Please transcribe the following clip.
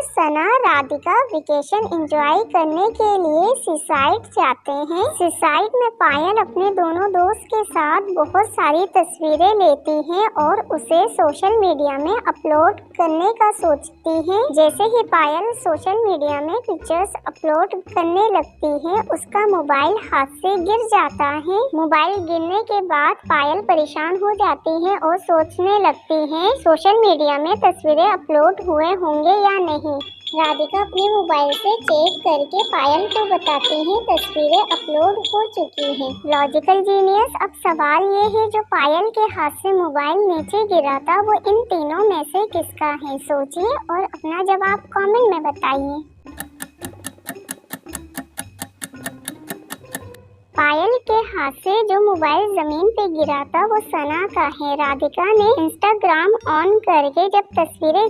सना Radhika vacation enjoy करने के लिए सीसाइड जाते हैं। सीसाइड में पायल अपने दोनों दोस्त के साथ बहुत सारी तस्वीरें लेती हैं और उसे सोशल मीडिया में अपलोड करने का सोचती हैं। जैसे ही पायल सोशल मीडिया में पिक्चर्स अपलोड करने लगती है, उसका मोबाइल हाथ से गिर जाता है। मोबाइल गिरने के बाद पायल परेशान हो जाती है और सोचने लगती है सोशल मीडिया में तस्वीरें अपलोड हुए होंगे या नहीं। राधिका अपने मोबाइल से चेक करके पायल को बताती है तस्वीरें अपलोड हो चुकी हैं। लॉजिकल जीनियस, अब सवाल ये है जो पायल के हाथ से मोबाइल नीचे गिरा था वो इन तीनों में से किसका है? सोचिए और अपना जवाब कमेंट में बताइए। पायल के हाथ से जो मोबाइल जमीन पे गिरा था वो सना का है। राधिका ने इंस्टाग्राम ऑन करके जब तस्वीरें